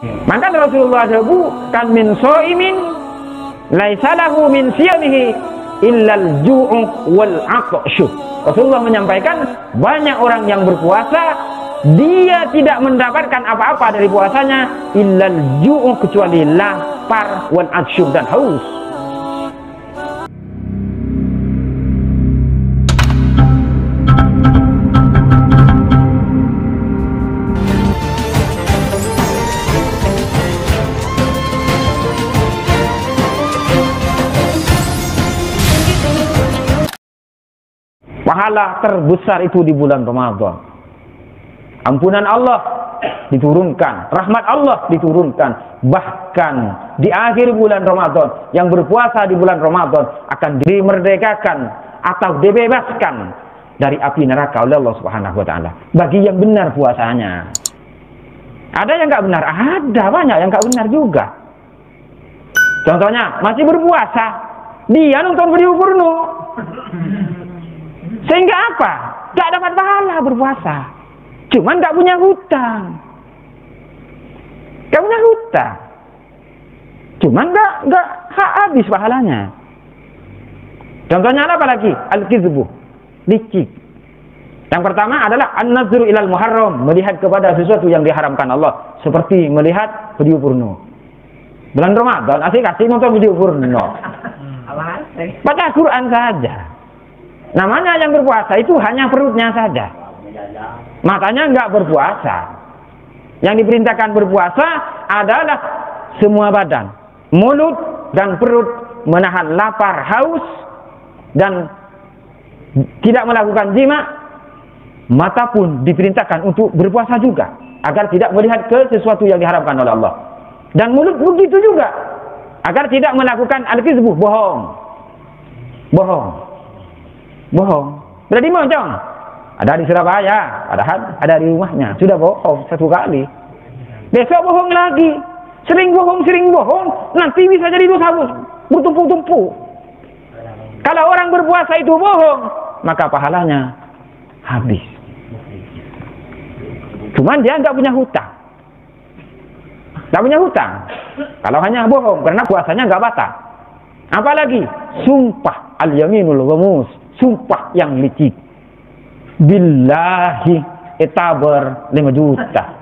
Maka Rasulullah SAW kan min so'imin laisa lahu min siyamihi illal ju'u wal aqshu. Rasulullah menyampaikan banyak orang yang berpuasa dia tidak mendapatkan apa-apa dari puasanya illal ju'u kecuali lapar wal aqshu dan haus. Pahala terbesar itu di bulan Ramadan. Ampunan Allah diturunkan, rahmat Allah diturunkan. Bahkan di akhir bulan Ramadan, yang berpuasa di bulan Ramadan akan dimerdekakan atau dibebaskan dari api neraka oleh Allah Subhanahu wa taala. Bagi yang benar puasanya. Ada yang nggak benar? Ada banyak yang nggak benar juga. Contohnya, masih berpuasa, dia nonton video porno. Sehingga apa? Gak dapat pahala berpuasa. Cuman gak punya hutang. Gak punya hutang. Cuman gak habis pahalanya. Contohnya apa lagi? Al-kizbu, licik. Yang pertama adalah an-nazru ilal muharram, melihat kepada sesuatu yang diharamkan Allah. Seperti melihat video porno. Bulan Ramadan asik-asik nonton video porno. Baca Quran saja. Namanya yang berpuasa itu hanya perutnya saja. Matanya enggak berpuasa. Yang diperintahkan berpuasa adalah semua badan. Mulut dan perut menahan lapar, haus, dan tidak melakukan jima. Mata pun diperintahkan untuk berpuasa juga, agar tidak melihat ke sesuatu yang diharapkan oleh Allah. Dan mulut begitu juga, agar tidak melakukan al-kizbu, bohong. Bohong. Berarti mojong. Ada di Surabaya, ada di rumahnya. Sudah bohong satu kali. Besok bohong lagi. Sering bohong. Nanti bisa jadi dosa bertumpuk-tumpuk. Kalau orang berpuasa itu bohong, maka pahalanya habis. Cuman dia nggak punya hutang. Kalau hanya bohong, karena puasanya nggak batal. Apalagi sumpah al-yaminul ghamus. Sumpah yang licik. Billahi etaber 5 juta.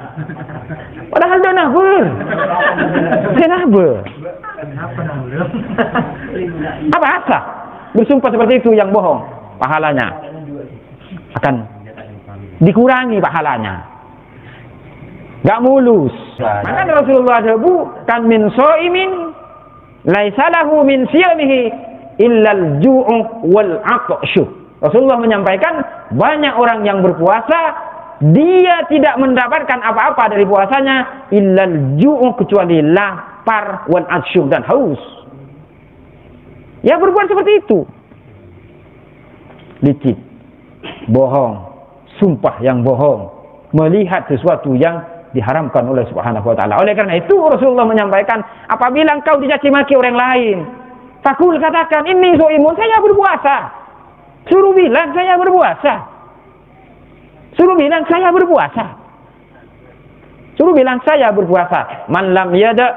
Padahal dia nabur. Apa asal? Bersumpah seperti itu yang bohong. Pahalanya akan dikurangi pahalanya. Gak mulus. Maka Rasulullah SAW kan min so'imin laisa lahu min siyamihi illal ju'u wal aqshu. Rasulullah menyampaikan banyak orang yang berpuasa dia tidak mendapatkan apa-apa dari puasanya illal ju'u kecuali lapar wal aqshu dan haus. Ya berbuat seperti itu. Licik, bohong, sumpah yang bohong, melihat sesuatu yang diharamkan oleh Subhanahu wa taala. Oleh karena itu Rasulullah menyampaikan, apabila engkau dicaci maki orang lain, fakul katakan ini so'imun, saya berpuasa. Suruh bilang saya berpuasa. Man lam yada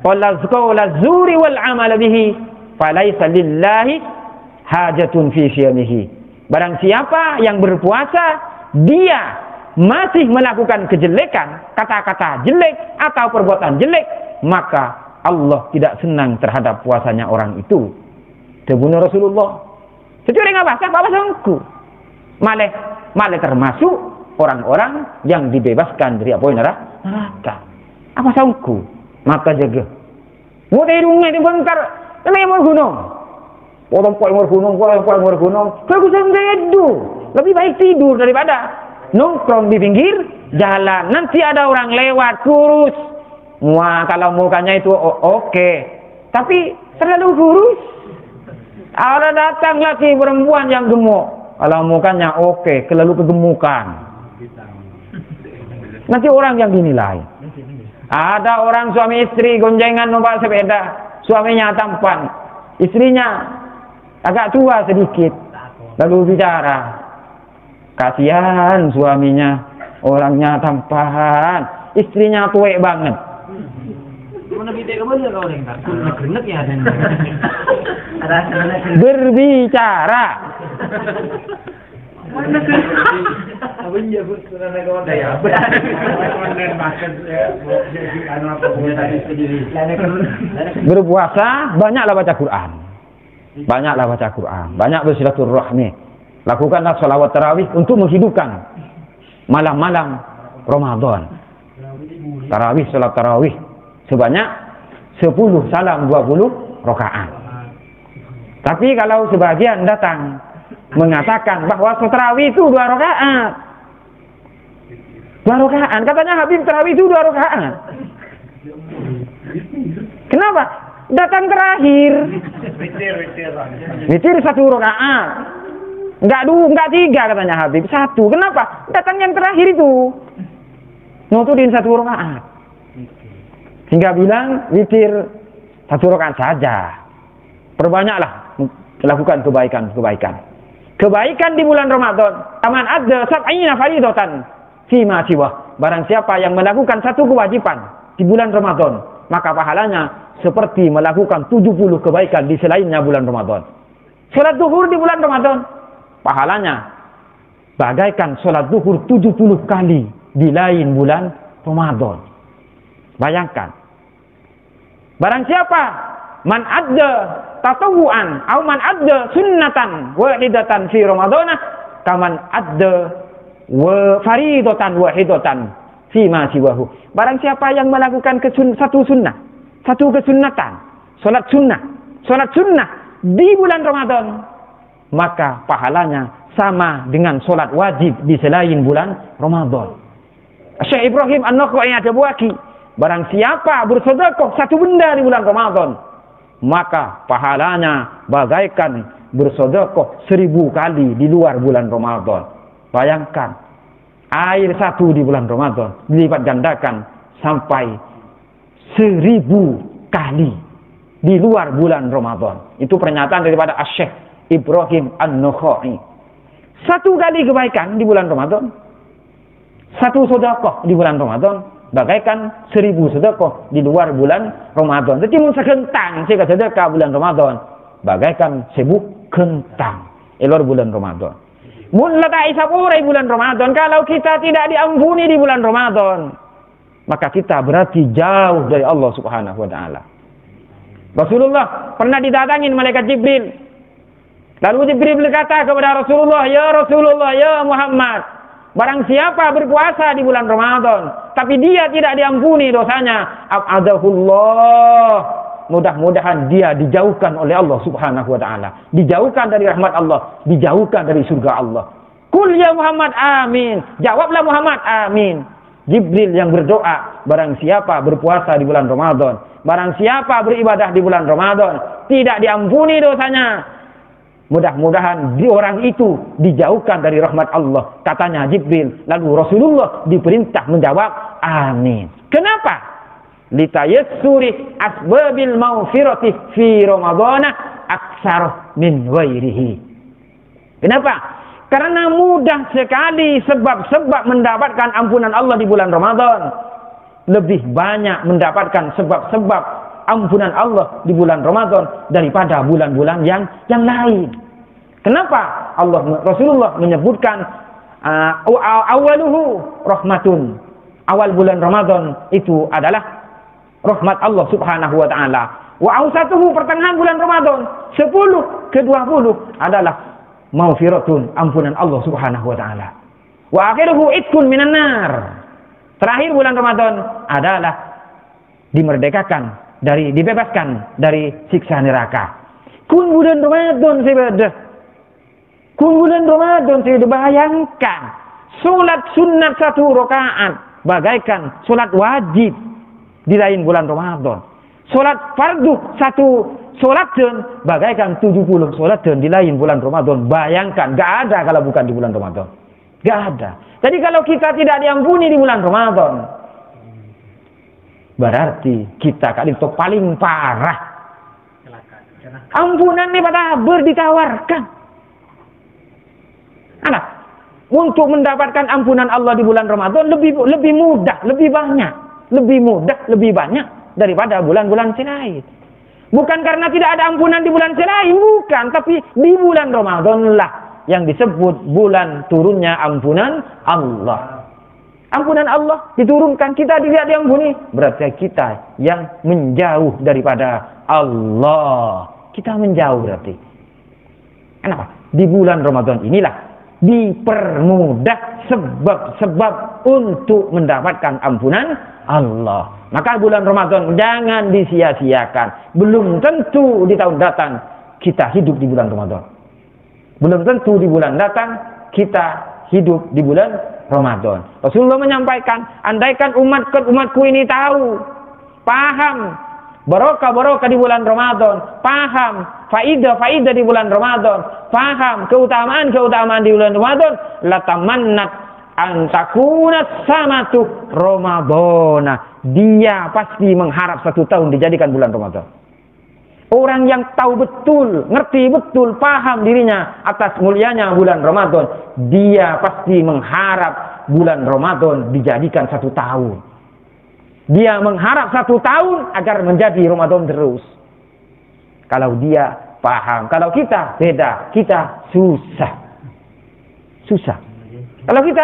qawla zuri wal amal bihi falaysa lillahi hajatun fi siyamihi. Barang siapa yang berpuasa dia masih melakukan kejelekan, kata-kata jelek atau perbuatan jelek, maka Allah tidak senang terhadap puasanya orang itu. Terbunuh Rasulullah. Jadi orang apa sangku. Malah termasuk orang-orang yang dibebaskan dari api neraka. Apa sangku? Maka jaga. Mau tidurnya di bentar, ini mau gunung. Potong gunung. Bagus tidur. Lebih baik tidur daripada nongkrong di pinggir jalan. Nanti ada orang lewat kurus. Wah, kalau mukanya itu oke. Tapi terlalu kurus. Ada datang lagi perempuan yang gemuk. Kalau mukanya oke, terlalu kegemukan. Nanti orang yang dinilai. Ada orang suami istri gonjengan numpak sepeda. Suaminya tampan. Istrinya agak tua sedikit. Lalu bicara. Kasihan suaminya. Orangnya tampan. Istrinya tuwek banget. Mana kita kemana kau yang tak? Nak ya ada. Berbicara. Berpuasa, banyaklah baca Quran. Banyaklah baca Quran. Banyak bersilaturahmi. Lakukanlah sholawat tarawih untuk menghidupkan malam-malam Ramadan. Tarawih, sholat tarawih sebanyak 10 salam 20 rakaat. Tapi kalau sebagian datang mengatakan bahwa tarawih itu 2 rakaat. 2 rakaat. Katanya Habib tarawih itu 2 rakaat. Kenapa? Datang terakhir. Witir 1 rakaat. Enggak 3 katanya Habib. 1. Kenapa? Datang yang terakhir itu. Nutudin 1 rakaat. Hingga bilang witir 1 rakaat saja. Perbanyaklah lakukan kebaikan-kebaikan. Kebaikan di bulan Ramadan. Aman ada sab'ina faridatan fima siwa. Barang siapa yang melakukan 1 kewajiban di bulan Ramadan, maka pahalanya seperti melakukan 70 kebaikan di selainnya bulan Ramadan. Salat zuhur di bulan Ramadan, pahalanya bagaikan salat zuhur 70 kali di lain bulan Ramadan. Bayangkan. Barang siapa man adda tatawuan atau man adda sunnatan wahidatan fi Ramadana kaman adda wa faridatan wahidatan fi ma siwahu. Barang siapa yang melakukan satu sunnah, satu kesunnatan, salat sunnah di bulan Ramadan, maka pahalanya sama dengan salat wajib di selain bulan Ramadan. Syekh Ibrahim An-Nakhai ada buaki, barang siapa bersedekah 1 benda di bulan Ramadan, maka pahalanya bagaikan bersedekah 1000 kali di luar bulan Ramadan. Bayangkan, air 1 di bulan Ramadan dilipat gandakan sampai 1000 kali di luar bulan Ramadan. Itu pernyataan daripada Syekh Ibrahim An-Nakhai. 1 kali kebaikan di bulan Ramadan, 1 sedekah di bulan Ramadan, bagaikan 1000 sedekah di luar bulan Ramadan. Jadi mun sekentang jika sedekah bulan Ramadan, bagaikan 1000 kentang di luar bulan Ramadan. Mun letak isapurai bulan Ramadan, kalau kita tidak diampuni di bulan Ramadan, maka kita berarti jauh dari Allah Subhanahu wa taala. Rasulullah pernah didatangin malaikat Jibril. Lalu Jibril berkata kepada Rasulullah, ya Muhammad, barang siapa berpuasa di bulan Ramadan, tapi dia tidak diampuni dosanya, ab'adahullah, mudah-mudahan dia dijauhkan oleh Allah Subhanahu wa taala, dijauhkan dari rahmat Allah, dijauhkan dari surga Allah. Qul ya Muhammad amin. Jawablah Muhammad amin. Jibril yang berdoa, barang siapa berpuasa di bulan Ramadan, barang siapa beribadah di bulan Ramadan, tidak diampuni dosanya, mudah-mudahan orang itu dijauhkan dari rahmat Allah, katanya Jibril. Lalu Rasulullah diperintah menjawab amin. Kenapa? Litayassuri asbabil maghfirati fi Ramadana aksar min ghairihi. Kenapa? Karena mudah sekali sebab-sebab mendapatkan ampunan Allah di bulan Ramadan. Lebih banyak mendapatkan sebab-sebab ampunan Allah di bulan Ramadan daripada bulan-bulan yang lain. Kenapa? Rasulullah menyebutkan awaluhu rahmatun. Awal bulan Ramadan itu adalah rahmat Allah Subhanahu wa taala. Wa ausatuhu, pertengahan bulan Ramadan 10 ke 20 adalah maghfiratun, ampunan Allah Subhanahu wa taala. Wa akhiruhu itqun minan nar. Terakhir bulan Ramadan adalah dibebaskan dari siksa neraka. Kun bulan Ramadan sebedah. Kun bulan Ramadan sebedah, bayangkan salat sunat 1 rakaat bagaikan salat wajib di lain bulan Ramadan. Salat fardu 1 salatun bagaikan 70 salatun di lain bulan Ramadan. Bayangkan, gak ada kalau bukan di bulan Ramadan. Gak ada. Jadi kalau kita tidak diampuni di bulan Ramadan, berarti kita kali itu paling parah. Ampunan ini pada ditawarkan. Untuk mendapatkan ampunan Allah di bulan Ramadan lebih mudah, lebih banyak. lebih mudah, lebih banyak daripada bulan-bulan selain. Bukan karena tidak ada ampunan di bulan selain, bukan. Tapi di bulan Ramadan lah yang disebut bulan turunnya ampunan Allah. Ampunan Allah diturunkan, kita tidak diampuni. Berarti kita yang menjauh daripada Allah. Kita menjauh berarti. Kenapa? Di bulan Ramadan inilah dipermudah sebab-sebab untuk mendapatkan ampunan Allah. Maka bulan Ramadan jangan disia-siakan. Belum tentu di tahun datang kita hidup di bulan Ramadan. Belum tentu di bulan datang kita hidup di bulan Ramadan. Rasulullah menyampaikan, andaikan umatku ini tahu, paham barokah di bulan Ramadan, paham faidah di bulan Ramadan, paham keutamaan di bulan Ramadan, latamannat antakunat samatu Ramadana. Dia pasti mengharap 1 tahun dijadikan bulan Ramadan. Orang yang tahu betul, ngerti betul, paham dirinya atas mulianya bulan Ramadan, dia pasti mengharap bulan Ramadan dijadikan 1 tahun. Dia mengharap 1 tahun agar menjadi Ramadan terus. Kalau dia paham, kalau kita beda, kita susah. Kalau kita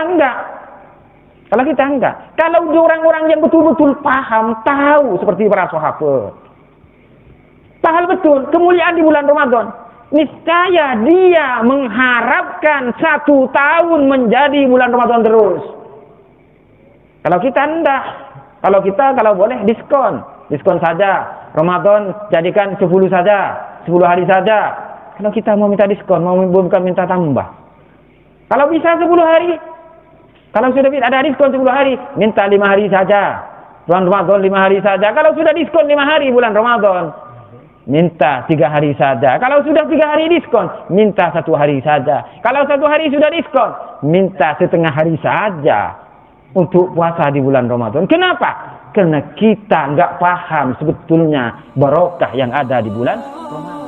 enggak. Kalau orang-orang yang betul-betul paham, tahu seperti para sahabat, paham betul kemuliaan di bulan Ramadan, niscaya dia mengharapkan 1 tahun menjadi bulan Ramadan terus. Kalau kita enggak. Kalau boleh diskon saja. Ramadan jadikan 10 saja, 10 hari saja. Kalau kita mau minta diskon, bukan minta tambah. Kalau bisa 10 hari. Kalau sudah ada diskon 10 hari, minta 5 hari saja. Bulan Ramadan 5 hari saja. Kalau sudah diskon 5 hari bulan Ramadan, minta 3 hari saja. Kalau sudah 3 hari diskon, minta 1 hari saja. Kalau 1 hari sudah diskon, minta setengah hari saja untuk puasa di bulan Ramadan. Kenapa? Karena kita nggak paham sebetulnya barokah yang ada di bulan Ramadan.